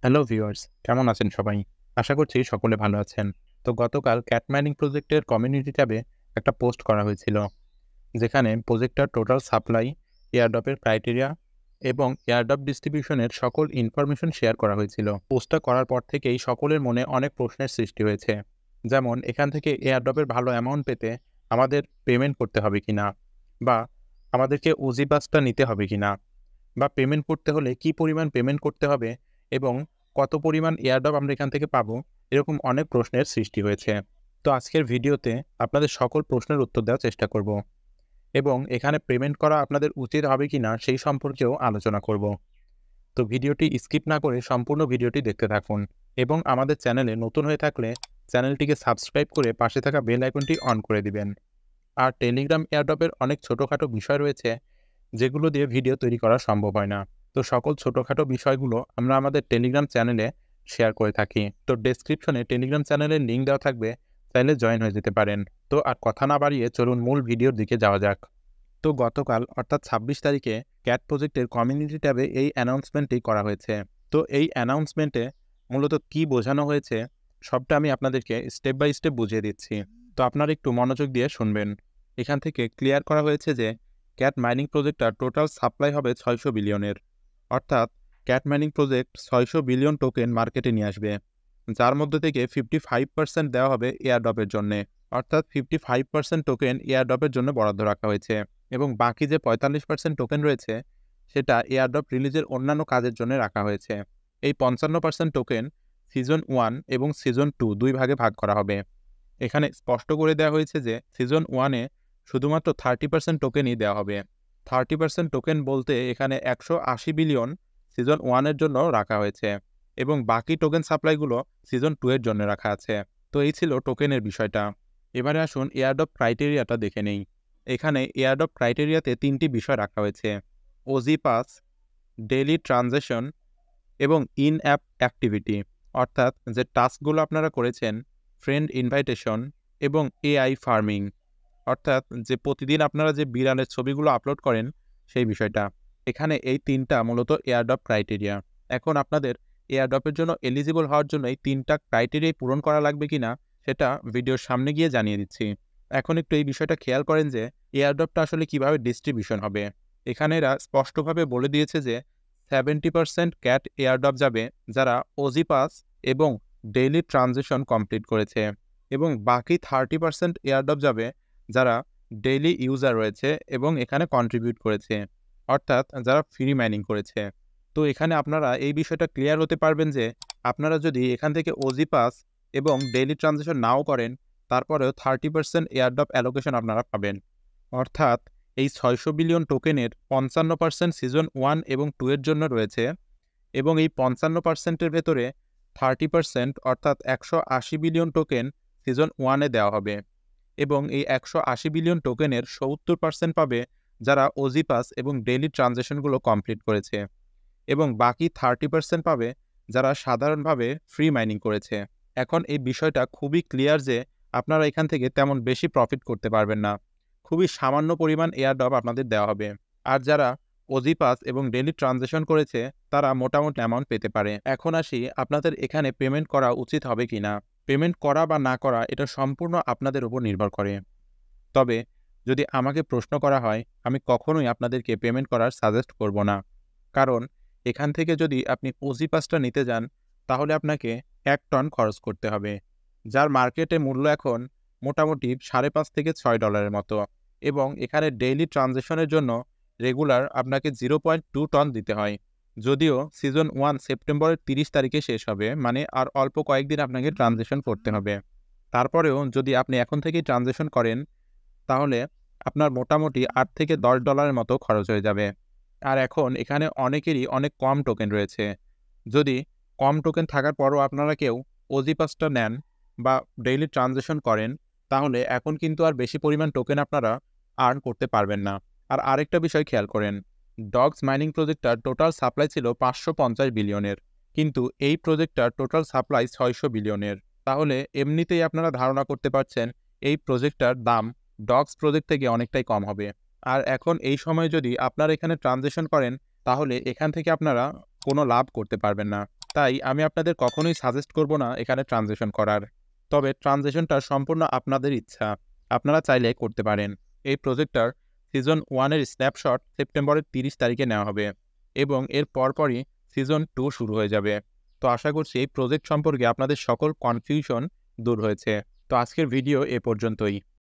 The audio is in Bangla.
হ্যালো ভিউয়ার্স, কেমন আছেন সবাই? আশা করছি সকলে ভালো আছেন। তো গতকাল ক্যাট মাইনিং প্রজেক্টের কমিউনিটি ট্যাবে একটা পোস্ট করা হয়েছিল, যেখানে প্রজেক্টটার টোটাল সাপ্লাই, এয়ারড্রপের ক্রাইটেরিয়া এবং এয়ারড্রপ ডিস্ট্রিবিউশনের সকল ইনফরমেশন শেয়ার করা হয়েছিল। পোস্টটা করার পর থেকেই সকলের মনে অনেক প্রশ্নের সৃষ্টি হয়েছে। যেমন এখান থেকে এয়ারড্রপের ভালো অ্যামাউন্ট পেতে আমাদের পেমেন্ট করতে হবে কিনা, বা আমাদেরকে ওজি পাসটা নিতে হবে কিনা, বা পেমেন্ট করতে হলে কী পরিমাণ পেমেন্ট করতে হবে এবং কত পরিমাণ এয়ারড্রপ আমরা এখান থেকে পাবো, এরকম অনেক প্রশ্নের সৃষ্টি হয়েছে। তো আজকের ভিডিওতে আপনাদের সকল প্রশ্নের উত্তর দেওয়ার চেষ্টা করব এবং এখানে পেমেন্ট করা আপনাদের উচিত হবে কিনা সেই সম্পর্কেও আলোচনা করব। তো ভিডিওটি স্কিপ না করে সম্পূর্ণ ভিডিওটি দেখতে থাকুন এবং আমাদের চ্যানেলে নতুন হয়ে থাকলে চ্যানেলটিকে সাবস্ক্রাইব করে পাশে থাকা বেল আইকনটি অন করে দিবেন। আর টেলিগ্রাম এয়ারড্রপের অনেক ছোটোখাটো বিষয় রয়েছে যেগুলো দিয়ে ভিডিও তৈরি করা সম্ভব হয় না। তো সকল ছোটোখাটো বিষয়গুলো আমরা আমাদের টেলিগ্রাম চ্যানেলে শেয়ার করে থাকি। তো ডেসক্রিপশনে টেলিগ্রাম চ্যানেলের লিঙ্ক দেওয়া থাকবে, চাইলে জয়েন হয়ে যেতে পারেন। তো আর কথা না বাড়িয়ে চলুন মূল ভিডিওর দিকে যাওয়া যাক। তো গতকাল অর্থাৎ ২৬ তারিখে ক্যাট প্রজেক্টের কমিউনিটি ট্যাবে এই অ্যানাউন্সমেন্টটি করা হয়েছে। তো এই অ্যানাউন্সমেন্টে মূলত কী বোঝানো হয়েছে সবটা আমি আপনাদেরকে স্টেপ বাই স্টেপ বুঝিয়ে দিচ্ছি। তো আপনারা একটু মনোযোগ দিয়ে শুনবেন। এখান থেকে ক্লিয়ার করা হয়েছে যে ক্যাট মাইনিং প্রজেক্টটার টোটাল সাপ্লাই হবে ৬০০ বিলিয়নের। অর্থাৎ cat mining project ৬০০ billion token মার্কেটে নিয়ে আসবে, যার মধ্যে থেকে 55% দেওয়া হবে এয়ারড্রপের জন্যে। অর্থাৎ 55% টোকেন এয়ারড্রপের জন্য বরাদ্দ রাখা হয়েছে এবং বাকি যে ৪৫% টোকেন রয়েছে সেটা এয়ারড্রপ রিলিজের অন্যান্য কাজের জন্য রাখা হয়েছে। এই ৫৫% টোকেন সিজন 1 এবং সিজন 2 দুই ভাগে ভাগ করা হবে। এখানে স্পষ্ট করে দেওয়া হয়েছে যে সিজন 1 এ শুধুমাত্র 30% টোকেনই দেওয়া হবে। 30% টোকেন বলতে এখানে ১৮০ বিলিয়ন সিজন 1 এর জন্য রাখা হয়েছে এবং বাকি টোকেন সাপ্লাইগুলো সিজন 2 এর জন্য রাখা আছে। তো এই ছিল টোকেনের বিষয়টা। এবারে আসুন এয়ারড্রপ ক্রাইটেরিয়াটা দেখে নেই। এখানে এয়ারড্রপ ক্রাইটেরিয়াতে ৩টি বিষয় রাখা হয়েছে: ওজি পাস, ডেইলি ট্রানজ্যাকশন এবং ইন অ্যাপ অ্যাক্টিভিটি। অর্থাৎ যে টাস্কগুলো আপনারা করেছেন, ফ্রেন্ড ইনভাইটেশন এবং এআই ফার্মিং। অর্থাৎ যে প্রতিদিন আপনারা যে বিড়ালের ছবিগুলো আপলোড করেন সেই বিষয়টা। এখানে এই ৩টা মূলত এয়ারড্রপ ক্রাইটেরিয়া। এখন আপনাদের এয়ারড্রপের জন্য এলিজিবল হওয়ার জন্য এই ৩টা ক্রাইটেরিয়াই পূরণ করা লাগবে কিনা সেটা ভিডিওর সামনে গিয়ে জানিয়ে দিচ্ছি। এখন একটু এই বিষয়টা খেয়াল করেন যে এয়ারড্রপটা আসলে কিভাবে ডিস্ট্রিবিউশন হবে। এখানে এরা স্পষ্টভাবে বলে দিয়েছে যে 70% ক্যাট এয়ারড্রপ যাবে যারা ওজি পাস এবং ডেইলি ট্রানজ্যাকশন কমপ্লিট করেছে এবং বাকি 30% এয়ারড্রপ যাবে যারা ডেইলি ইউজার রয়েছে এবং এখানে কন্ট্রিবিউট করেছে, অর্থাৎ যারা ফ্রি মাইনিং করেছে। তো এখানে আপনারা এই বিষয়টা ক্লিয়ার হতে পারবেন যে আপনারা যদি এখান থেকে ওজি পাস এবং ডেইলি ট্রানজ্যাকশন নাও করেন, তারপরেও 30% এয়ারড্রপ অ্যালোকেশন আপনারা পাবেন। অর্থাৎ এই ৬০০ বিলিয়ন টোকেনের ৫৫% সিজন 1 এবং 2 এর জন্য রয়েছে এবং এই ৫৫%-এর ভেতরে 30% অর্থাৎ ১৮০ বিলিয়ন টোকেন সিজন 1 এ দেওয়া হবে এবং এই ১৮০ বিলিয়ন টোকেনের ৭০% পাবে যারা ওজি পাস এবং ডেইলি ট্রানজ্যাকশনগুলো কমপ্লিট করেছে এবং বাকি 30% পাবে যারা সাধারণভাবে ফ্রি মাইনিং করেছে। এখন এই বিষয়টা খুবই ক্লিয়ার যে আপনারা এখান থেকে তেমন বেশি প্রফিট করতে পারবেন না। খুবই সামান্য পরিমাণ এয়ারড্রপ আপনাদের দেওয়া হবে। আর যারা ওজি পাস এবং ডেইলি ট্রানজ্যাকশন করেছে তারা মোটামুটি অ্যামাউন্ট পেতে পারে। এখন আসি আপনাদের এখানে পেমেন্ট করা উচিত হবে কিনা। পেমেন্ট করা বা না করা এটা সম্পূর্ণ আপনাদের উপর নির্ভর করে। তবে যদি আমাকে প্রশ্ন করা হয়, আমি কখনোই আপনাদেরকে পেমেন্ট করার সাজেস্ট করব না। কারণ এখান থেকে যদি আপনি ওজি পাসটা নিতে যান তাহলে আপনাকে ১ টন খরচ করতে হবে, যার মার্কেটে মূল্য এখন মোটামুটি $৫.৫ থেকে $৬ মতো এবং এখানে ডেইলি ট্রানজ্যাকশনের জন্য রেগুলার আপনাকে 0.2 টন দিতে হয়। যদিও সিজন 1 সেপ্টেম্বরের ৩০ তারিখে শেষ হবে, মানে আর অল্প কয়েকদিন আপনাকে ট্রানজ্যাকশন করতে হবে। তারপরেও যদি আপনি এখন থেকেই ট্রানজ্যাকশন করেন তাহলে আপনার মোটামুটি $৮ থেকে $১০ মতো খরচ হয়ে যাবে। আর এখন এখানে অনেকেরই অনেক কম টোকেন রয়েছে। যদি কম টোকেন থাকার পরও আপনারা কেউ ওজি পাসটা নেন বা ডেইলি ট্রানজ্যাকশন করেন, তাহলে এখন কিন্তু আর বেশি পরিমাণ টোকেন আপনারা আর্ন করতে পারবেন না। আর আরেকটা বিষয় খেয়াল করেন, ডগস মাইনিং প্রজেক্টটার টোটাল সাপ্লাই ছিল ৫৫০ বিলিয়নের, কিন্তু এই প্রজেক্টটার টোটাল সাপ্লাই ৬০০ বিলিয়নের। তাহলে এমনিতেই আপনারা ধারণা করতে পারছেন এই প্রজেক্টটার দাম ডগস প্রজেক্ট থেকে অনেকটাই কম হবে। আর এখন এই সময় যদি আপনারা এখানে ট্রানজ্যাকশন করেন তাহলে এখান থেকে আপনারা কোনো লাভ করতে পারবেন না। তাই আমি আপনাদের কখনোই সাজেস্ট করব না এখানে ট্রানজিশন করার। তবে ট্রানজিশনটা সম্পূর্ণ আপনাদের ইচ্ছা, আপনারা চাইলে করতে পারেন। এই প্রজেক্টটার সিজন 1 এর স্ন্যাপশট সেপ্টেম্বরের 30 তারিখে নেওয়া হবে এবং এর পরপরই সিজন 2 শুরু হয়ে যাবে। তো আশা করছি এই প্রজেক্ট সম্পর্কে আপনাদের সকল কনফিউশন দূর হয়েছে। তো আজকের ভিডিও এ পর্যন্তই।